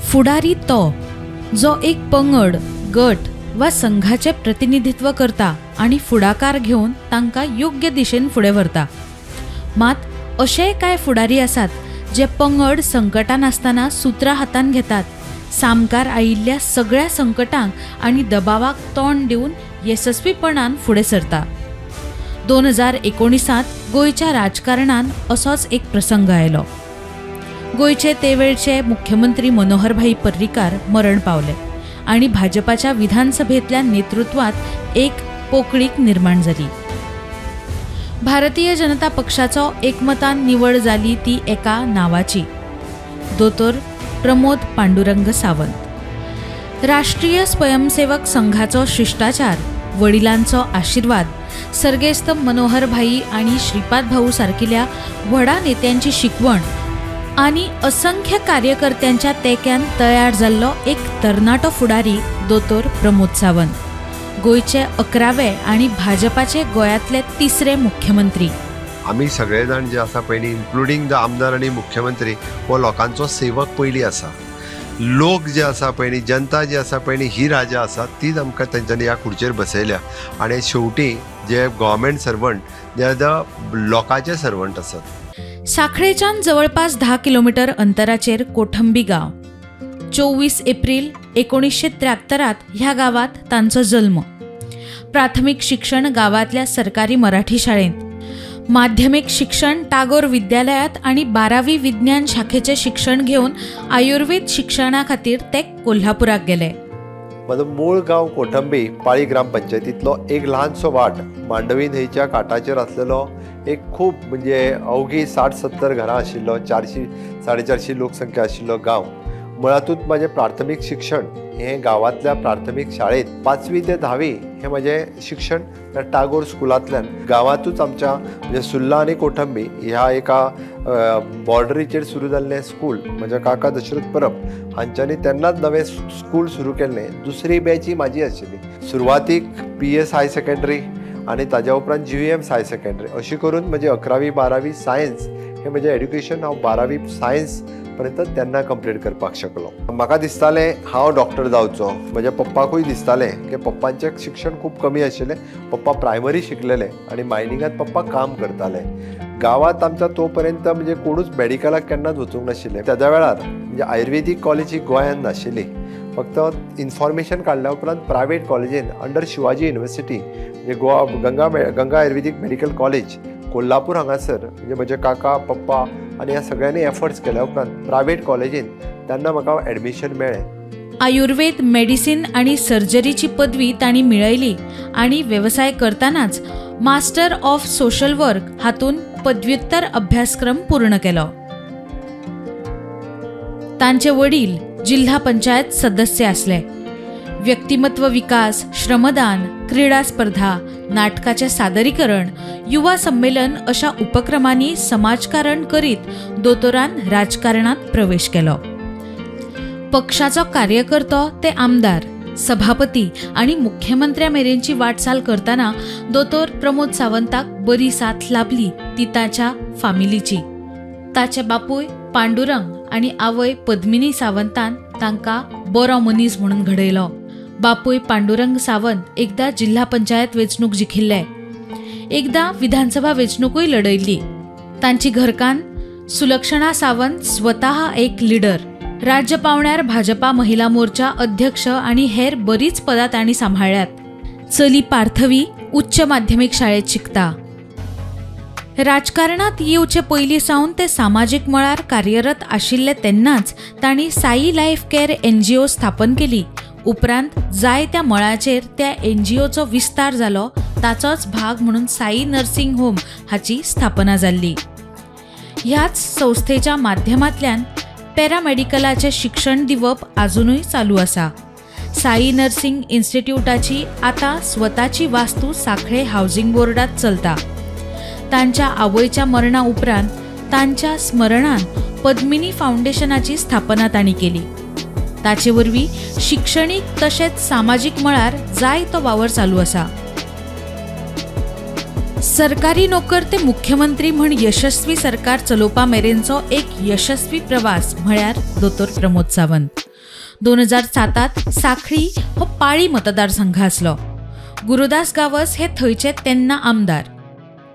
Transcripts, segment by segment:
फुडारी तो जो एक पंगड, गट वा संघाचे प्रतिनिधित्व करता आणि फुडाकार घेऊन तांकां योग्य दिशेन फुडें व्हरता। मात अशेय कांय फुडारी आसात जे पंगड संकटान आसतना सुत्रां हातान घेतात, सामकार आयिल्ल्या सगळ्या संकटांक आणि दबावाक तोंड दिवन येसस्वीपणान फुडें सरता। 2019 गोयच्या राजकारणान असोच एक प्रसंग आयलो। गोयचे तेवेळचे मुख्यमंत्री मनोहरभाई पर्रीकार मरण पावले आणि भाजपाच्या विधानसभेतल्या नेतृत्वात एक पोकळीक निर्माण जाली। भारतीय जनता पक्षाचो एकमतान निवड जाली ती एका नावाची, दोतोर प्रमोद पांडुरंग सावंत। राष्ट्रीय स्वयंसेवक संघाचो शिष्टाचार, वडिलांचो आशीर्वाद, सर्गेस्त मनोहरभाई आणि श्रीपाद भाऊ सारकिल्या व्हडा नेत्यांची शिकवण आणि असंख्य कार्यकर्त्यांच्या तेक्यान तयार जाल्लो एक तरणाटो फुडारी दोतोर प्रमोद सावंत, गोयचे 11वे आणि भाजपाचे गोंयांतले 3रे मुख्यमंत्री। आमी सगळे जाण जे आसा पयलीं इन्क्लुडींग द आमदार आणि मुख्यमंत्री हो लोकांचो सेवक पयलीं आसा। लोक जे आसा पयलीं, जनता जी आसा पयलीं, ही राजा आसा तीच आमकां तेंच्यांनी ह्या खुर्चेर बसयल्या आणि शेवटी जे गव्हर्मेंट सर्वंट जे द लोकांचे सर्वंट आसात। साखळेच्यान जवळपास 10 किलोमीटर अंतराचेर कोठंबी गाव। 24 एप्रिल 1973 ह्या गावात तांचो जल्म। प्राथमिक शिक्षण गावातल्या सरकारी मराठी शाळेत, माध्यमिक शिक्षण टागोर विद्यालयात आणि 12वी विज्ञान शाखेचे शिक्षण घेऊन आयुर्वेद शिक्षणा खातीर ते कोल्हापुराक गेले। माझं मूळ गाव कोठंबी पाळी ग्रामपंचायतीतलो एक ल्हानसो वाट, मांडवी न्हंयच्या कांठाचेर असलेलो एक खूप म्हणजे अवघी 60-70 घरां आशिल्लो, 400-450 लोकसंख्या आशिल्लो गाव। मुळातूच माझे प्राथमिक शिक्षण हे गावातल्या प्राथमिक शाळेत 5वी ते 10वी हे माझे शिक्षण टागोर स्कुलांतल्यान गावातूच आमच्या म्हणजे सुर्ला आणि कोठंबी ह्या एका बॉर्डरीचेर सुरू जाल्लें स्कूल म्हज्या काका दशरथ परब हांच्यांनी तेन्नाच नवें स्कूल सुरू केल्लें। दुसरी बॅच ही म्हाजी आशिल्ली। सुरवातीक PS हाय सेकंडरी आणि ताज्या उपरांत GVM हाय सेकंडरी अशी करून म्हणजे 11वी 12वी सायन्स हे म्हणजे एड्युकेशन हांव 12वी सायन्स पर्यंत तेन्ना कंप्लीट करपाक शकलो। म्हाका दिसतालें हांव डॉक्टर जावचो। म्हज्या पप्पाकूय दिसतालें की पप्पांचें शिक्षण खूप कमी आशिल्लें। पप्पा प्रायमरी शिकलेले आणि मायनिंगात पप्पा काम करताले। गावात आमच्या तोपर्यंत म्हणजे कोणूच मेडिकलाक केन्नाच वचूंक नाशिल्लें। त्याच्या वेळार म्हणजे आयुर्वेदीक कॉलेज ही गोंयांत नाशिल्ली। फक्त इन्फॉर्मेशन काडल्या उपरांत प्रायवेट कॉलेजीन अंडर शिवाजी युनिवर्सिटी म्हणजे गोवा गंगा आयुर्वेदीक मेडिकल कॉलेज कोल्हापूर हांगासर म्हणजे म्हजे काका पप्पा आणि ह्या सगळ्यांनी एफर्ट्स केल्या उपरांत प्रायवेट कॉलेजीन तेन्ना म्हाका ॲडमिशन मेळ्ळें। आयुर्वेद, मेडिसिन आणि सर्जरीची पदवी तांणी मेळयली आणि व्यवसाय करतानाच मास्टर ऑफ सोशल वर्क हातून पदव्युत्तर अभ्यासक्रम पूर्ण केलो। तांचे वडील जिल्हा पंचायत सदस्य असले। व्यक्तिमत्व विकास, श्रमदान, क्रीडा स्पर्धा, नाटकाचे सादरीकरण, युवा संमेलन अशा उपक्रमांनी समाजकारण करीत दोतोरान राजकारणात प्रवेश केलो। पक्षाचो कार्यकर्तो ते आमदार, सभापती आणि मुख्यमंत्र्या मेरेनची वाटचाल करताना दोतोर प्रमोद सावंताक बरी साथ लाभली ती ताच्या फामिलीची। ताचे बापूय पांडुरंग आणि आवय पद्मिनी सावंतान तांकां बरो मनीस म्हणून घडयलो। बापूय पांडुरंग सावंत एकदा जिल्हा पंचायत वेंचणूक जिखिल्ले, एकदा विधानसभा वेंचणूकूय लढयल्ली। तांची घरकान सुलक्षणा सावंत स्वतः एक लीडर। राज्य पावण्यार भाजपा महिला मोर्चा अध्यक्ष आणि हेर बरीच पदां तांणी सांभाळ्यात। चली पार्थवी उच्च माध्यमिक शाळेत शिकता। राजकारणात येवचे पयलीं सावन ते सामाजीक मळार कार्यरत आशिल्ले तेन्नाच तांणी साई लायफ केअर NGO स्थापन केली। उपरांत जाय त्या मळाचेर त्या NGOचो विस्तार जालो, ताचोच भाग म्हणून साई नर्सिंग होम हाची स्थापना जाल्ली। ह्याच संस्थेच्या माध्यमांतल्यान पॅरामेडिकलाचे शिक्षण दिवप अजूनय चालू आसा। साई नर्सिंग इन्स्टिट्यूटाची आता स्वताची वास्तू साखळे हाऊसिंग बोर्डात चलता। तांच्या आवयच्या मरणा उपरांत तांच्या स्मरणान पद्मिनी फाउंडेशनाची स्थापना तांणी केली। ताचे वरवीं शिक्षणीक तशेंच सामाजीक मळार जाय तो वावर चालू आसा। सरकारी नोकर ते मुख्यमंत्री म्हण यशस्वी सरकार चलोवपा मेरेनचो एक यशस्वी प्रवास म्हळ्यार दोतोर प्रमोद सावंत। 2007 साखळी हो पाळी मतदारसंघ आसलो. गुरुदास गावस हे थंयचे तेन्ना आमदार.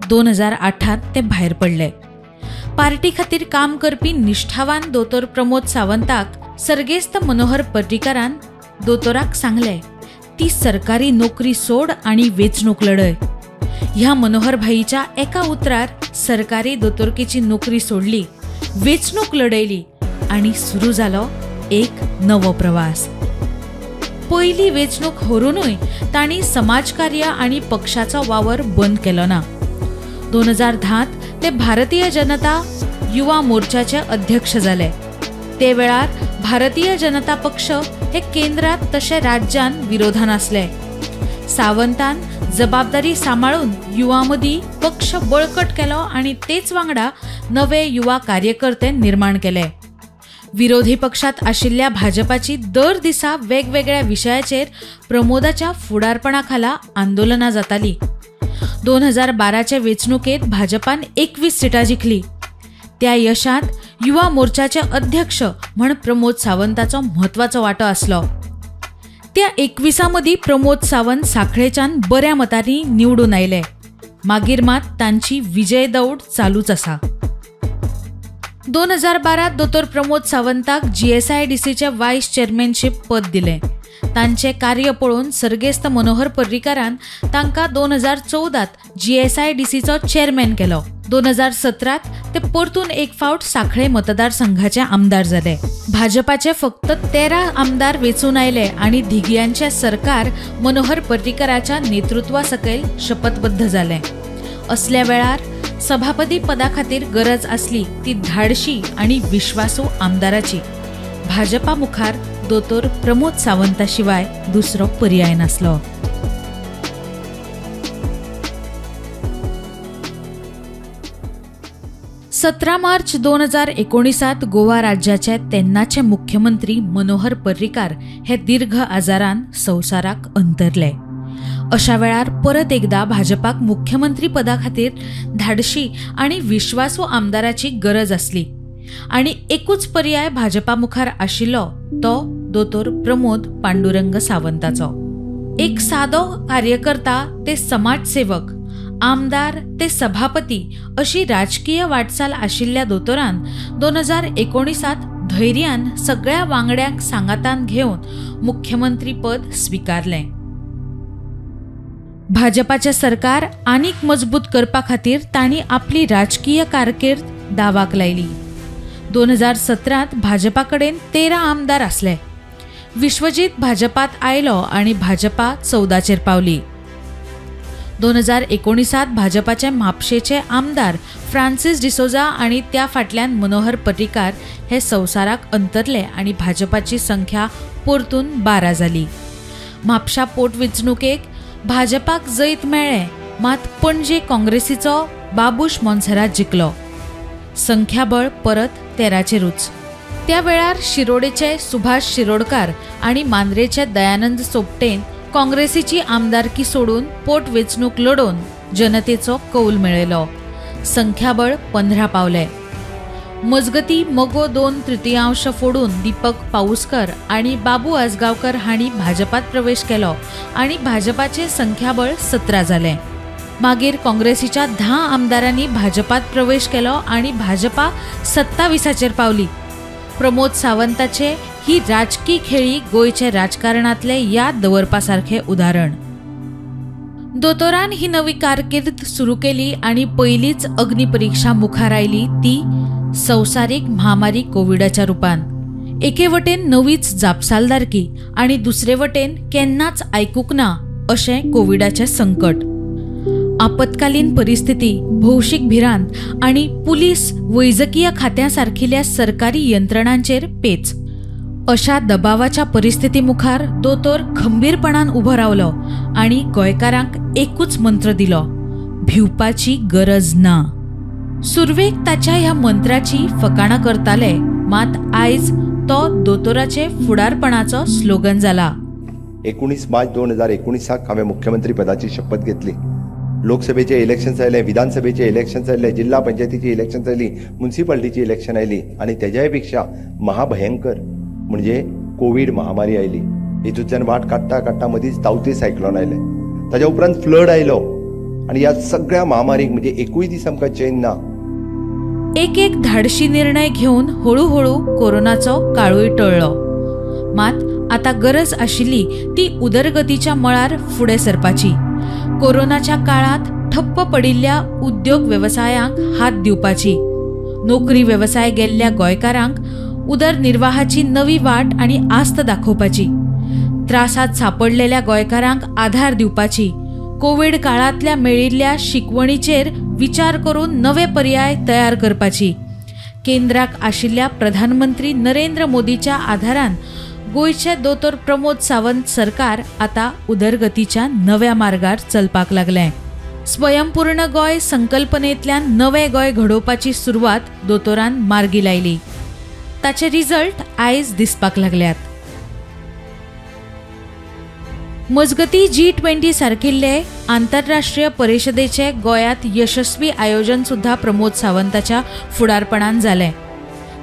2008 ते भायर पडले. पार्टी खातीर काम करपी निश्ठावान दोतोर प्रमोद सावंताक सर्गेस्त मनोहर पर्रीकारान दोतोराक सांगले, ती सरकारी नोकरी सोड आणि वेंचणूक लढय. ह्या मनोहर भाईच्या एका उतरार सरकारी दोतोरकेची नोकरी सोडली, वेंचणूक लढयली आणि सुरू जालो एक नवो प्रवास. पहिली वेंचणूक हरूनय तांणी समाजकार्य आणि पक्षाचो वावर बंद केलो ना. 2010 ते भारतीय जनता युवा मोर्चाचे अध्यक्ष जाले. ते वेळार भारतीय जनता पक्ष हे केंद्रात तशे राज्यान विरोधान आसले. सावंतान जबाबदारी सांबाळून युवा मदीं पक्ष बळकट केलो आणि तेच वांगडा नवे युवा कार्यकर्ते निर्माण केले. विरोधी पक्षात आशिल्ल्या भाजपाची दर दिसा वेगवेगळ्या विशयाचेर प्रमोदाच्या फुडारपणाखाला आंदोलनां जाताली. 2012चे वेंचणुकेत भाजपान 21 सिटां जिखली. त्या यशात युवा मोर्चाचे अध्यक्ष म्हण प्रमोद सावंताचो म्हत्वाचो वांटो आसलो. त्या 21 मदीं प्रमोद सावंत साखळेच्यान बऱ्या मतांनी निवडून आयले. मागीर मात तांची विजय दौड चालूच आसा. 2012 दोतोर प्रमोद सावंताक GSIDCचे वायस चेअरमॅनशीप पद दिले. तांचे कार्य पळोवन सर्गेस्त मनोहर पर्रीकारान तांकां 2014 GSIDCचो चेअरमॅन केलो. 2017 ते परतून एक फावट साखळे मतदारसंघाचे आमदार जाले. भाजपाचे फक्त 13 आमदार वेचून आयले आणि धिगियांचे सरकार मनोहर पर्रीकाराच्या नेतृत्वा सकयल शपथबद्ध जाले. असल्या वेळार सभापती पदा खातीर गरज आसली ती धाडशी आणि विश्वासू आमदाराची. भाजपा मुखार दोतोर प्रमोद सावंता शिवाय दुसरो पर्याय नासलो. मार्च 2019 गोवा राज्याचे तेन्नाचे मुख्यमंत्री मनोहर पर्रीकार हे दीर्घ आजारान संवसाराक अंतरले. अशा वेळार परत एकदा भाजपाक मुख्यमंत्री पदा खातीर धाडशी आणि विश्वासू आमदाराची गरज आसली आणि एकूच पर्याय भाजपा मुखार आशिल्लो तो दोतोर प्रमोद पांडुरंग सावंताचो. एक सादो कार्यकर्ता ते समाजसेवक, आमदार ते सभापती अशी राजकीय वाटचाल आशिल्ल्या दोतोरान 2019 धैर्यान सगळ्या वांगड्यांक सांगातान घेवन मुख्यमंत्री पद स्वीकारले. भाजपाचे सरकार आनीक मजबूत करपा खातीर तांणी आपली राजकीय कारकीर्द दावाक लायली. 2017 भाजपा कडेन 13 आमदार आसले. विश्वजीत भाजपात आयलो आणि भाजपा 14चेर पावली. 2019 भाजपाचे म्हापशेचे आमदार फ्रांसिस डिसोजा आणि त्या फाटल्यान मनोहर पर्रीकार हे संवसाराक अंतरले आणि भाजपाची संख्या परतून 12 जाली. म्हापशा पोटवेंचणुकेक भाजपाक जैत मेळ्ळे, मात पणजे काँग्रेसीचो बाबूश मोन्सेरात जिखलो. संख्याबळ परत 13चेरूच. त्या वेळार शिरोडेचे सुभाष शिरोडकार आणि मांद्रेचे दयानंद सोपटेन काँग्रेसीची आमदारकी सोडून पोटवेंचणूक लढोवन जनतेचो कौल मेळयलो. संख्याबळ 15 पावले. मजगती मगो 2/3 फोडून दीपक पाऊसकर आणि बाबू आसगावकर हांणी भाजपात प्रवेश केलो आणि भाजपाचे संख्याबळ 17 जाले. मागीर काँग्रेसीच्या 10 आमदारांनी भाजपात प्रवेश केलो आणि भाजपा 27चेर पावली. प्रमोद सावंताचे ही राजकी खेळी गोयचे राजकारणातले याद दवरपासारखे उदाहरण. दोतोरान ही नवी कारकीर्द सुरू केली आणि पहिलीच अग्निपरीक्षा मुखार आयली ती संवसारीक महामारी कोविडाच्या रुपान. एके वटेन नवीच जापसालदारकी आणि दुसरे वटेन केन्नाच आयकूंक ना अशें कोविडाचें संकट. आपत्कालीन परिस्थिती, भौशीक भिरांत आणि पुलीस वैजकीय खात्यासारखिल्या सरकारी यंत्रणांचेर पेच. अशा दबावाच्या परिस्थिती मुखार दोतोर खंबीरपणान उबो रावलो आणि गोंयकारांक एकूच मंत्र दिलो, भिवपाची गरज ना. सुरवेक ताच्या ह्या मंत्राची फकाणां करताले, मात आयज तो दोतोराचे फुडारपणाचो स्लोगन जाला. 19 मार्च 2019 हांवें मुख्यमंत्री पदाची शपथ घेतली. लोकसभेचे इलेक्शन्स आयले, विधानसभेचे इलेक्शन्स आयले, जिल्हा पंचायतीची इलेक्शन्स आयली, म्युन्सिपालिटीची इलेक्शन आयली आणि तेज्याय पेक्षा महाभयंकर म्हणजे कोविड महामारी आयली, हितूंतल्यान वाट काडटा काडटा मदींच तावते सायक्लोन आयलें, ताच्या उपरांत फ्लड आयलो आनी ह्या सगळ्या महामारीक म्हणजे एकूय दीस आमकां चैन ना. एक धाडशी निर्णय घेऊन हळूहळू कोरोनाचो काळूय टळ्ळो. मात आता गरज आशिल्ली ती उदरगतीच्या मळार फुडें सरपाची. कोरोनाच्या काळात ठप्प पडिल्ल्या उद्योग व्यवसायांक हात दिवपाची. नोकरी व्यवसाय गेल्ल्या गोंयकारांक उदरनिर्वाहाची नवी वाट आणि आस्त दाखोवपाची. त्रासात सापडलेल्या गोंयकारांक आधार दिवपाची. कोविड काळातल्या मेळिल्ल्या शिकवणीचेर विचार करून नवे पर्याय तयार करपाची. केंद्राक आशिल्ल्या प्रधानमंत्री नरेंद्र मोदीच्या आधारान गोयचे दोतोर प्रमोद सावंत सरकार आता उदरगतीच्या नव्या मार्गार चलपाक लागलें. स्वयंपूर्ण गोंय संकल्पनेंतल्यान नवे गोंय घडोवपाची सुरवात दोतोरान मार्गी लायली. ताचे रिझल्ट आयज दिसपाक लागल्यात. मजगती G20 सारकिल्ले आंतरराष्ट्रीय परिशदेचे गोंयांत यशस्वी आयोजन सुद्धा प्रमोद सावंताच्या फुडारपणान जालें.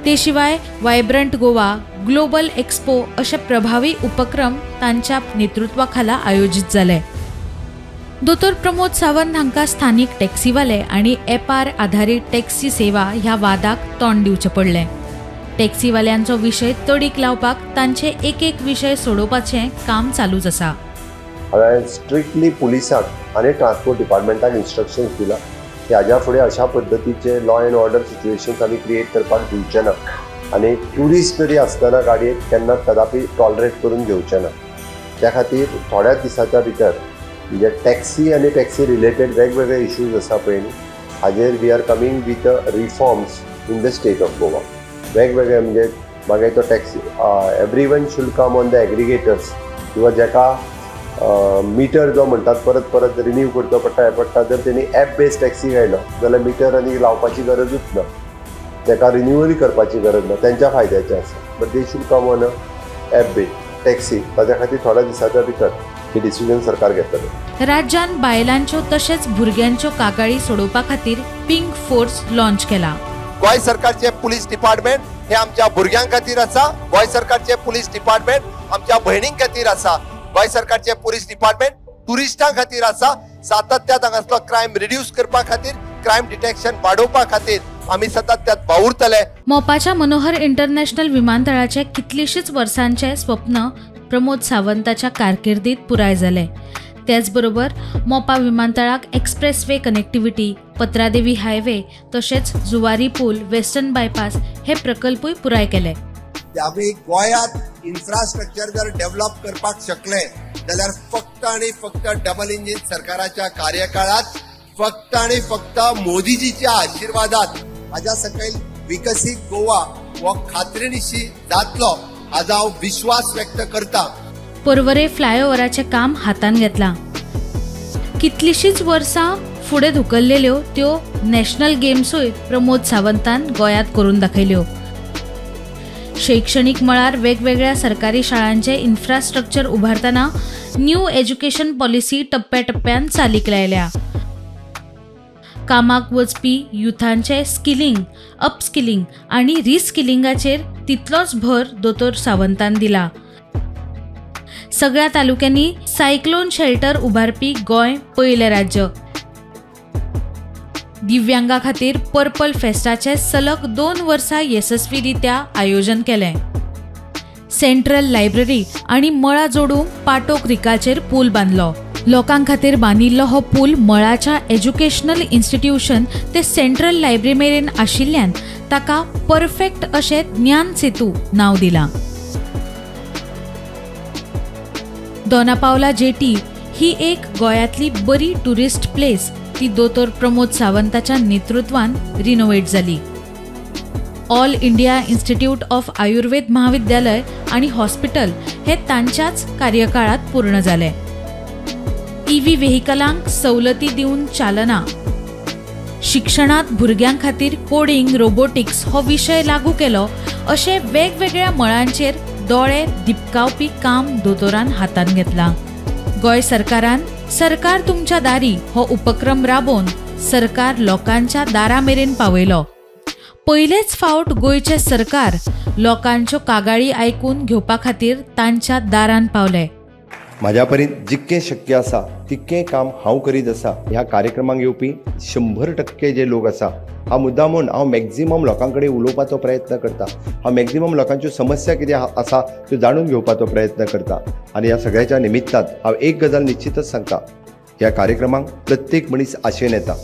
ते शिवाय वायब्रंट गोवा, ग्लोबल एक्सपो अशे प्रभावी उपक्रम तांच्या नेतृत्वाखाला आयोजित जाले. दोतोर प्रमोद सावंत हांकां स्थानीक टॅक्सीवाले आनी एपार आधारीत टॅक्सी सेवा ह्या वादाक तोंड दिवचें पडलें. टॅक्सीवाल्यांचो विशय तडीक लावपाक तांचे एक विशय सोडोवपाचें काम चालूच आसा. हांवें स्ट्रिक्टली पुलिसांक आनी ट्रान्सपोर्ट डिपार्टमेंटाक इन्स्ट्रक्शन्स दिला की हाज्या फुडें अशा पद्दतीचे लॉ एंड ऑर्डर सिच्युएशन्स आमी क्रिएट करपाक दिवचे ना आनी ट्युरिस्ट जरी आसतना गाडयेक केन्ना कदापि टॉलरेट करून घेवचे ना. त्या खातीर थोड्याच दिसाच्या भितर म्हणजे टॅक्सी आनी टॅक्सी रिलेटेड वेगवेगळे इश्यूज आसा पळय न्ही, हाजेर we are coming with reforms in the state of Goa. वेगवेगळे म्हणजे मागीर तो taxi everyone should come on the aggregators किंवा जेका मिटर जो म्हणटात परत परत रिन्यू करचो पडटा जर तेणी ॲप बेस्ड टॅक्सी घायलो जाल्यार मिटर आनी लावपाची गरजूच ना, तेका रिन्यूवली करपाची गरज ना, तेंच्या फायद्याचें आसा. But they should come on app based taxi. ताच्या खातीर थोड्या दिसाच्या भितर हे डिसिजन सरकार घेतले. राज्यान बायलांच्यो तशेंच भुरग्यांच्यो कागाळी सोडोवपा खातीर पिंक फोर्स लॉन्च केला. गोंय सरकारचे पुलीस डिपार्टमेंट हे आमच्या भुरग्यां खातीर आसा. गोंय सरकारचे पुलीस डिपार्टमेंट आमच्या भयणीं खातीर आसा. गोंय सरकारचे पुलीस डिपार्टमेंट टुरिस्टां खातीर आसा. सातत्यान हांगासलो क्रायम रिड्यूस करपा खातीर, क्रायम डिटेक्शन वाडोवपा खातीर आमी सतत वावुरतले. मोपाच्या मनोहर इंटरनॅशनल विमानतळाचे कितलीशींच वर्सांचे स्वप्न प्रमोद सावंताच्या कारकिर्दीत पुराय जाले. त्याचबरोबर मोपा विमानतळाक एक्सप्रेसवे कनेक्टिव्हिटी, पत्रादेवी हायवे तशेंच जुवारी पूल, वेस्टर्न बायपास हे प्रकल्पय पुराय केले. आमी गोंयांत इन्फ्रास्ट्रक्चर जर डेव्हलप करपाक शकले जाल्यार फक्त आनी फक्त डबल इंजिन सरकाराच्या कार्यकाळात, फक्त आनी फक्त मोदीजीच्या आशिर्वादात हाज्या सकयल विकसीत गोवा हो खात्रीनिशी जातलो हाजो हांव विश्वास व्यक्त करता. पर्वरे फ्लायओव्हराचे काम हातान घेतला. कितलीशींच वर्सां फुडें धुकल्लेल्यो त्यो नॅशनल गेम्सूय प्रमोद सावंतान गोंयांत करून दाखयल्यो. शैक्षणिक मळार वेगवेगळ्या सरकारी शाळांचे इन्फ्रास्ट्रक्चर उभारतना न्यू एज्युकेशन पॉलिसी टप्प्याटप्प्यान चालीक लायल्या. कामाक वचपी युथांचे स्किलिंग, अपस्किलिंग आनी रिस्किलिंगाचेर तितलोच भर दोतोर सावंतान दिला. सगळ्या तालुक्यांनी सायक्लोन शेल्टर उभारपी गोंय पयलें राज्य. दिव्यांगा खातीर पर्पल फेस्टाचे सलग 2 वर्सां यशस्वीरित्या आयोजन केलें. सेंट्रल लायब्ररी आनी मळा जोडूंक पाटोक रिकाचेर पूल बांदलो. लोकां खातीर बांदिल्लो हो पूल मळाच्या एज्युकेशनल इन्स्टिट्यूशन ते सेंट्रल लायब्ररी मेरेन आशिल्ल्यान ताका परफेक्ट अशें ज्ञान सेतू नांव दिलां. दोनापावला जेटी ही एक गोंयांतली बरी टुरिस्ट प्लेस ती दोतोर प्रमोद सावंताच्या नेतृत्वान रिनोवेट जाली. All India institute of Ayurveda महाविद्यालय आणि हॉस्पिटल हे तांच्याच कार्यकाळात पूर्ण जाले. EV व्हेहिकलांक सवलती दिवन चालना. शिक्षणात भुरग्यां खातीर कोडिंग, रोबोटिक्स हो विशय लागू केलो अशे वेगवेगळ्या मळांचेर दोळे दिपकावपी काम दोतोरान हातान घेतला. गोंय सरकारान सरकार तुमच्या दारी हो उपक्रम राबोवन सरकार लोकांच्या दारा मेरेन पावयलो. पयलेच फावट गोयचे सरकार लोकांच्यो कागाळी आयकून घेवपा खातीर तांच्या दारान पावले. म्हाज्या परीन जितकें शक्य आसा तितकें काम हांव करीत आसा. ह्या कार्यक्रमाक येवपी 100% जे लोक आसा, हांव मुद्दामून हांव मॅक्झिमम लोकां कडेन उलोवपाचो प्रयत्न करता. हांव मॅक्झिमम लोकांच्यो समस्या कितें आसा त्यो जाणून घेवपाचो प्रयत्न करता. आनी ह्या सगळ्याच्या निमित्तान हांव एक गजाल निश्चितच सांगता, ह्या कार्यक्रमाक प्रत्येक मनीस आशेन येता.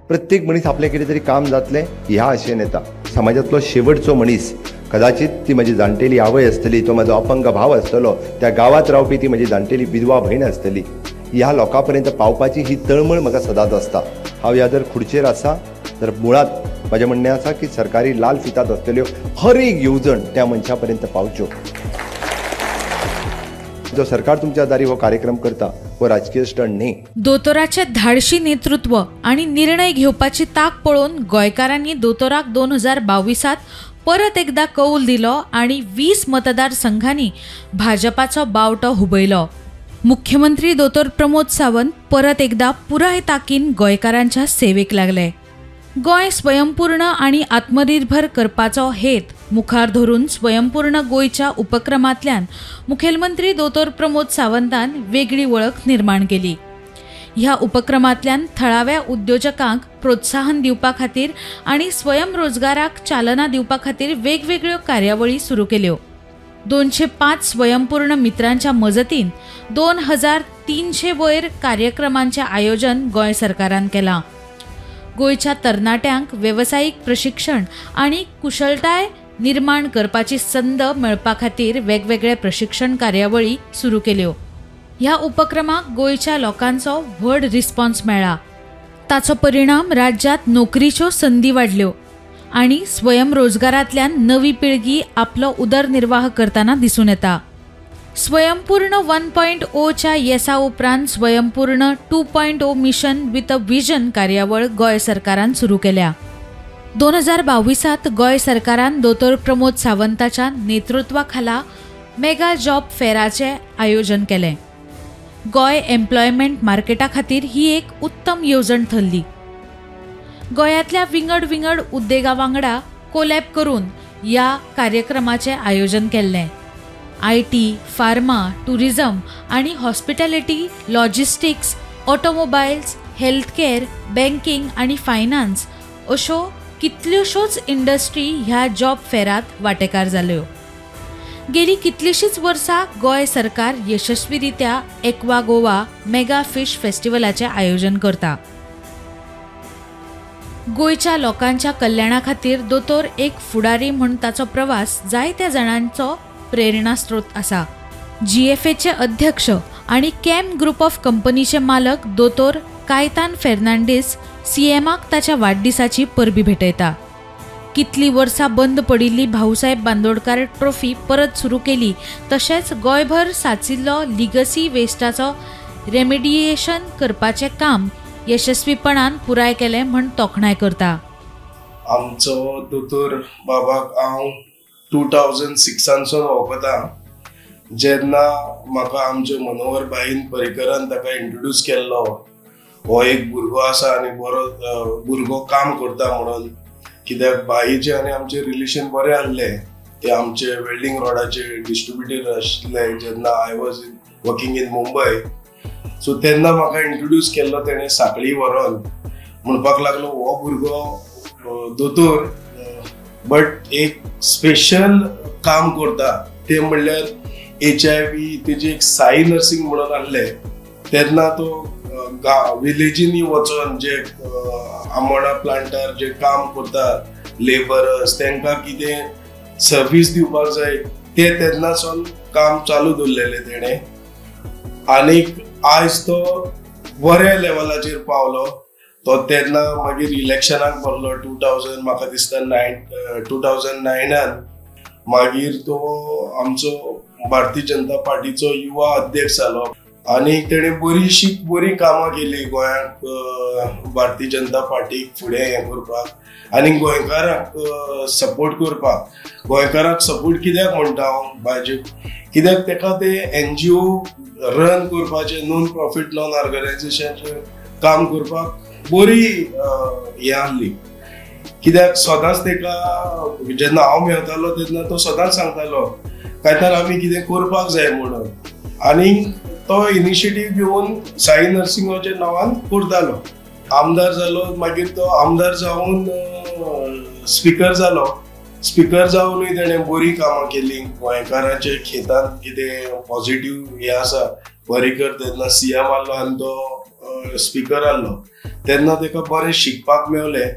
प्रत्येक मनीस आपलें कितें तरी काम जातलें ह्या आशेन येता. समाजांतलो शेवटचो मनीस, कदाचित ती म्हजी जाणटेली आवय आसतली, तो म्हजो अपंग भाव आसतलो, त्या गांवांत रावपी ती म्हजी जाणटेली विधवा भयण आसतली. ह्या लोकां पर्यंत पावपाची ही तळमळ म्हाका सदांच आसता. हांव ह्या जर खुर्चेर आसा तर मुळात म्हजें म्हणणें आसा की सरकारी लाल फितात आसलेल्यो हर एक येवजण त्या मनशा पर्यंत पावच्यो. जो सरकार तुमच्या दारी हो कार्यक्रम करता हो राजकीय स्टंट न्ही. दोतोराचे धाडशी नेतृत्व आणि निर्णय घेवपाची ताक पळोवन गोंयकारांनी दोतोराक 2022 परत एकदा कौल दिलो आणि 20 मतदारसंघांनी भाजपाचो बावटो हुबयलो. मुख्यमंत्री दोतोर प्रमोद सावंत परत एकदा पुराय ताकीन गोंयकारांच्या सेवेक लागले. गोंय स्वयंपूर्ण आणि आत्मनिर्भर करपाचो हेत मुखार धरून स्वयंपूर्ण गोयच्या उपक्रमांतल्यान मुखेलमंत्री दोतोर प्रमोद सावंतान वेगळी वळख निर्माण केली. ह्या उपक्रमांतल्यान थळाव्या उद्योजकांक प्रोत्साहन दिवपा खातीर आणि स्वयंरोजगाराक चालना दिवपा खातीर वेगवेगळ्यो कार्यावळी सुरू केल्यो. 205 स्वयंपूर्ण मित्रांच्या मजतीन 2300 वयर कार्यक्रमांचे आयोजन गोंय सरकारान केलां. गोंयच्या तरणाट्यांक वेवसायीक प्रशिक्षण आणि कुशळटाय निर्माण करपाची संद मेळपा खातीर वेगवेगळे प्रशिक्षण कार्यावळी सुरू केल्यो. ह्या उपक्रमाक गोंयच्या लोकांचो व्हड रिस्पॉन्स मेळ्ळा. ताचो परिणाम राज्यांत नोकरीच्यो संदी वाडल्यो आणि स्वयंरोजगारांतल्यान नवी पिळगी आपलो उदरनिर्वाह करतना दिसून येता. स्वयंपूर्ण 1.0च्या येसा उपरांत स्वयंपूर्ण 2.0 मिशन विथ अ विजन कार्यावळ गोंय सरकारान सुरू केल्या. 2022 गोंय सरकारान दोतोर प्रमोद सावंताच्या नेतृत्वाखाला मेगा जॉब फेराचे आयोजन केलें. गोंय एम्प्लॉयमेंट मार्केटा खातीर ही एक उत्तम येवजण थरली. गोंयांतल्या विंगड उद्देगा वांगडा कोलॅब करून ह्या कार्यक्रमाचे आयोजन केल्लें. IT, फार्मा, टुरिझम आणि hospitality, logistics, automobiles, healthcare, banking आणि फायनान्स अशो कितल्योशोच इंडस्ट्री ह्या जॉब फेरात वांटेकार जाल्यो. गेली कितलीशीच वर्सां गोंय सरकार यशस्वीरित्या एक्वा गोवा मेगा फिश फेस्टिवलाचे आयोजन करता. गोंयच्या लोकांच्या कल्याणा खातीर दोतोर एक फुडारी म्हूण ताचो प्रवास जायत्या जाणांचो प्रेरणा स्त्रोत आसा. GFAचे अध्यक्ष आणि कॅम ग्रुप ऑफ कंपनीचे मालक दोतोर कायतान फेर्नांडीस CMाक ताच्या वाडदिसाची परबी भेटयता. कितली वर्सां बंद पडिल्ली भाऊसाहेब बांदोडकार ट्रॉफी परत सुरू केली. तशेंच गोंयभर साचिल्लो लिगसी वेस्टाचो रेमेडिएशन करपाचें काम यशस्वीपणान पुराय केलें म्हण तोखणाय करता. आमचो दोतोर बाबाक हांव 2006 वळखता. जेन्ना म्हाका आमचे मनोहर भाईन परिकरान ताका इंट्रोड्यूस केल्लो, हो एक भुरगो आसा आनी बरो भुरगो काम करता म्हणून. कित्याक भाईचे आनी आमचे रिलेशन बरें आसले. ते आमचे वेल्डिंग रॉडाचे डिस्ट्रिब्युटर आशिल्ले जेन्ना I was working in Mumbai. So तेन्ना म्हाका इंट्रोड्यूस केल्लो तेणें सांखळी व्हरोन. म्हणपाक लागलो हो भुरगो दोतोर बट एक स्पेशल काम करता, ते म्हणल्यार HIV तेजी एक साई नर्सिंग म्हणून आहले. तेन्ना तो विलेजींनी वचोन जे आमोणा प्लांटार जे काम करता लेबरर्स तांकां कितें सर्वीस दिवपाक जाय ते तेन्नासून काम चालू दवरलेलें तेणें. आनीक आयज तो बऱ्या लेवलाचेर पावलो. तो तेन्ना मागीर इलेक्शनाक भरलो 2000 म्हाका दिसता 2009 मागीर तो आमचो भारतीय जनता पार्टीचो युवा अध्यक्ष जालो. आनी तेणे बरी कामां केली गोंयांक भारतीय जनता पार्टीक फुडें हें करपाक आनी गोंयकारांक सपोर्ट करपाक. गोंयकारांक सपोर्ट कित्याक म्हणटा हांव भाजप, कित्याक तेका ते NGO रन करपाचे, नॉन प्रॉफिट नॉन ऑर्गनायझेशनचे काम करपाक बरी हें आहली. कित्याक सदांच तेका जेन्ना हांव मेवतालो तेन्ना तो सदांच सांगतालो काय तर आमी कितें करपाक जाय म्हणून, आनी तो इनिशिएटीव घेवन साई नरसिंहाच्या नांवान करतालो. आमदार जालो, मागीर तो आमदार जावन स्पीकर जालो. स्पीकर जावनूय तेणें बरी कामां केली. गोंयकारांचे खेतांत कितें पॉझिटिव्ह हे आसा, पर्रीकर तेन्ना सीएम आसलो आनी तो स्पीकर आसलो तेन्ना ताका बरें शिकपाक मेवलें.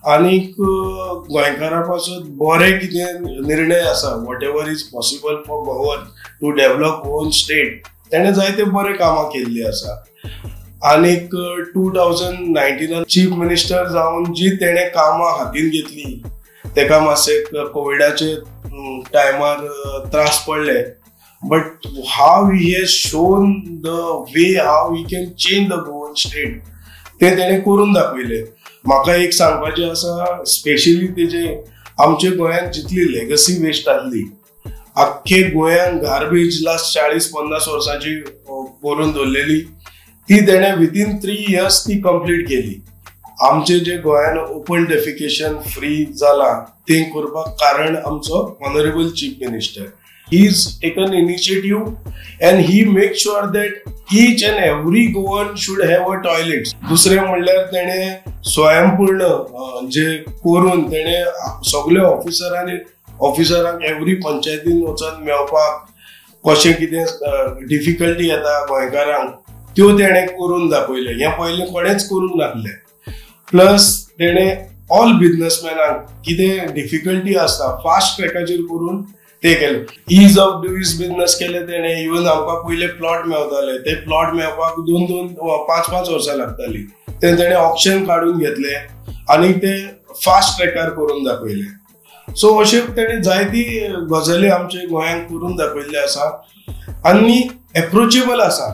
आनीक गोंयकारा पासून बरें कितें निर्णय आसा, whatever is possible for Goan to develop own state, तेणें जायते बरें कामां केल्लीं आसा. आनीक 2019 चीफ मिनिस्टर जावन जी तेणें कामां हातीन घेतली, तेका मातशें कोविडाचे टायमार त्रास पडले, but how he has shown the way how he can change the Goan state, ते तेणें करून दाखयलें. म्हाका एक सांगपाचें आसा, स्पेशली तेजे आमच्या गोंयांत जितली लेगसी वेस्ट आसली, आख्खे गोंयांत गार्बेज लास्ट 40-50 वर्सांची करून दवरलेली, ती तेणें विथीन 3 years ती कंप्लीट केली. आमचे जे गोंयान ओपन डेफिकेशन फ्री जाला ते करपाक कारण आमचो honourable chief minister. He is taken initiative and he make sure that each end every Goan should have a toilet. दुसरें म्हणल्यार तेणें स्वयंपूर्ण जे करून तेणें सगळ्या ऑफिसरांक एवरी पंचायतीन वचून मेवपाक कशें कितें डिफिकल्टी येता गोंयकारांक, त्यो तेणें करून दाखयले. हें पयलीं कोणेच करूंक नासलें. प्लस तेणें ऑल बिझनेसमॅनांक कितें डिफिकल्टी आसता फास्ट ट्रॅकाचेर करून ते केले. इज ऑफ डुईज बिझनेस केले तेणें. इवन आमकां पयले प्लॉट मेवताले, ते प्लॉट मेवपाक 2-5 वर्सां लागतालीं, ते तेणें ऑप्शन काडून घेतले आनी ते फास्ट ट्रॅकार करून दाखयले. सो अशें तेणें जायती गजाली आमचे गोंयांत करून दाखयल्ले आसा आनी एप्रोचेबल आसा.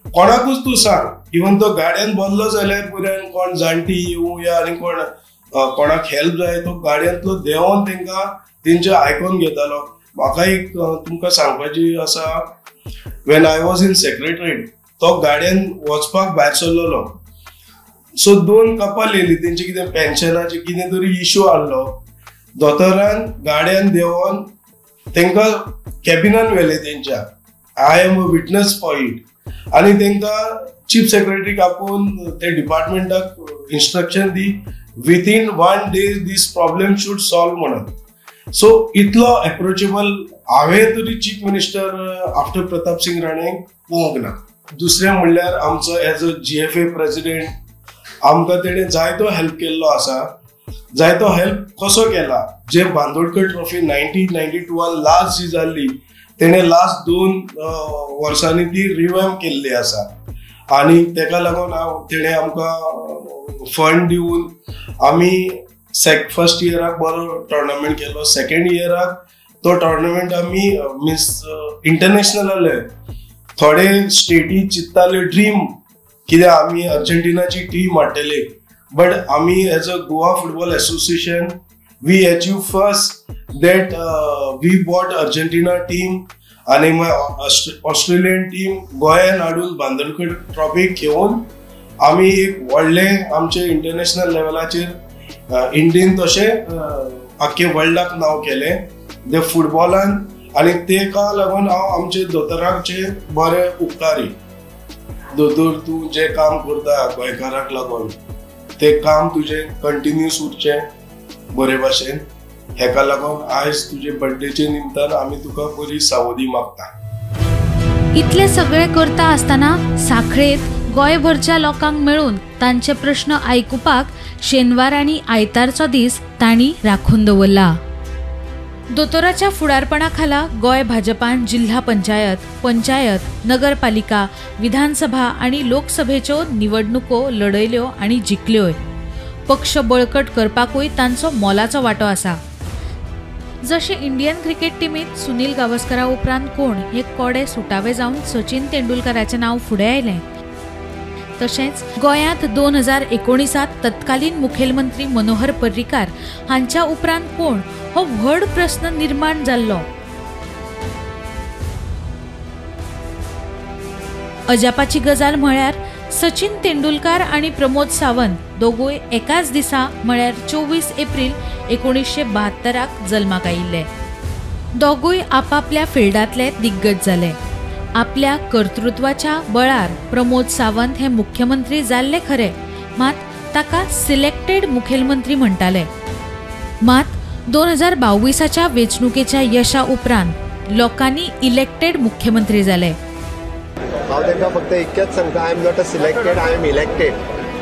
कोणाकूच तूं सांग, इवन तो गाडयान बसलो जाल्यार पुरायन कोण जाणटी येवया आनी कोणाक हेल्प जाय, तो गाडयांतलो देंवन तांकां तेंचे आयकोन घेतालो. म्हाका एक तुमकां सांगपाची आसा, when I was in secretariat, तो गाडयान वचपाक भायर सरलेलो. सो 2 कपल येयली, तेंचे कितें पेन्शनाचे कितें तरी इश्यू आसलो. दोतोरान गाडयान देंवन तांकां कॅबिनान व्हेले तेंच्या. I am a witness for it. आनी तांकां चीफ सेक्रेटरीक आपोवन ते डिपार्टमेंटाक इन्स्ट्रक्शन दी, within 1 day this problem should solve म्हणून. सो इतलो एप्रोचेबल हांवें तरी chief minister after Pratap Singh राणेंक पळोवंक ना. दुसरें म्हणल्यार आमचो एज अ GFA प्रेसिडेंट आमकां तेणें जायतो हेल्प केल्लो आसा. जायतो हेल्प कसो केला, जे बांदोडकर ट्रॉफी 1992 लास्ट जी जाल्ली, तेणें लास्ट 2 वर्सांनी ती रिवॅम्प केल्ली आसा. आनी तेका लागून तेणें आमकां फंड दिवन आमी फर्स्ट इयराक बरो टोर्नामेंट केलो. सेकंड इयराक तो टोर्नामेंट आमी मिन्स इंटरनॅशनल आसले. थोडे स्टेटी चिंत्ताले ड्रीम, कित्याक आमी अर्जेंटिनाची टीम हाडटले, बट आमी as a Goa football association we achieve first that we bought Argentina team आणि मग ऑस्ट्रेलियन टीम गोंयान हाडून बांदोडकर ट्रॉफी घेवन आमी एक व्हडले आमचे इंटरनॅशनल लेवलाचेर इंडियन तशें आख्खे वर्ल्डाक नांव केलें ते फुटबॉलान. आनी तेका लागून हांव आमचे दोतोराचे बरे उपकारी. दोतोर, तूं जें काम करता गोंयकाराक लागून, तें काम तुजें कंटिन्यूस उरचें बरे भाशेन. हेका लागून आयज तुजे बर्थडेचे निमतान आमी तुका बरी सावधी मागता. इतले सगळे करता आसतना साखळेत गोंयभरच्या लोकांक मेळून तांचे प्रश्न आयकुपाक शेनवार आनी आयतारचो दीस तांणी राखून दवरला. दोतोराच्या फुडारपणा खाला गोंय भाजपान जिल्हा पंचायत, नगरपालिका, विधानसभा आनी लोकसभेच्यो निवडणुको लढयल्यो आनी जिखल्योय. पक्ष बळकट करपाकूय तांचो मोलाचो वांटो आसा. जशे इंडियन क्रिकेट टीमीत सुनील गावस्करा उपरांत कोण हे कोडे सुटावे जावन सचिन तेंडुलकराचें नांव फुडें आयलें, तशेंच गोंयांत 2019 तत्कालीन मुखेलमंत्री मनोहर पर्रीकार हांच्या उपरांत कोण हो व्हड प्रस्न निर्माण जाल्लो. अजापाची गजाल म्हळ्यार सचिन तेंडुलकर आणि प्रमोद सावंत दोगूय एकाच दिसा म्हळ्यार 24 एप्रिल 1972 जल्माक आयिल्ले। दोगूय आपापल्या फिल्डांतले दिग्गज जाले। आपल्या कर्तृत्वाच्या बळार प्रमोद सावंत हे मुख्यमंत्री जाल्ले खरे, मात ताका सिलेक्टेड मुखेलमंत्री म्हणटाले। मात 2022च्या वेंचणुकेच्या यशा उपरांत लोकांनी इलेक्टेड मुख्यमंत्री जाले। हांव तांकां फक्त इतकेंच सांगता, I am not a selected, I am elected.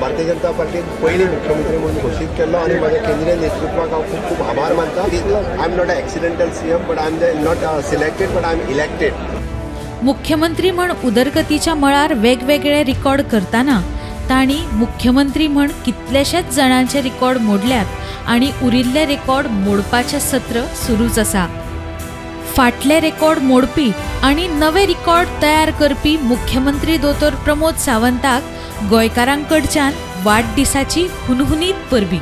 Bharatiya Janata पार्टीन पयलीं मुख्यमंत्री म्हणून घोशीत केल्लो आनी माझ्या केंद्रीय नेतृत्वाक हांव खूब खूब आभार मानता। I am not a accidental CM, but I am not selected, but I am elected. मुख्यमंत्री म्हण उदरगतीच्या मळार वेगवेगळे रिकॉर्ड करताना तांणी मुख्यमंत्री म्हण कितलेशेच जणांचे रिकॉर्ड मोडल्यात आनी उरिल्ले रिकॉर्ड मोडपाचें सत्र सुरूच आसा। फाटले रिकॉर्ड मोडपी आणि नवे रिकॉर्ड तयार करपी मुख्यमंत्री दोतोर प्रमोद सावंताक गोंयकारांकडच्यान वाडदिसाची हुनहुनीत परबी।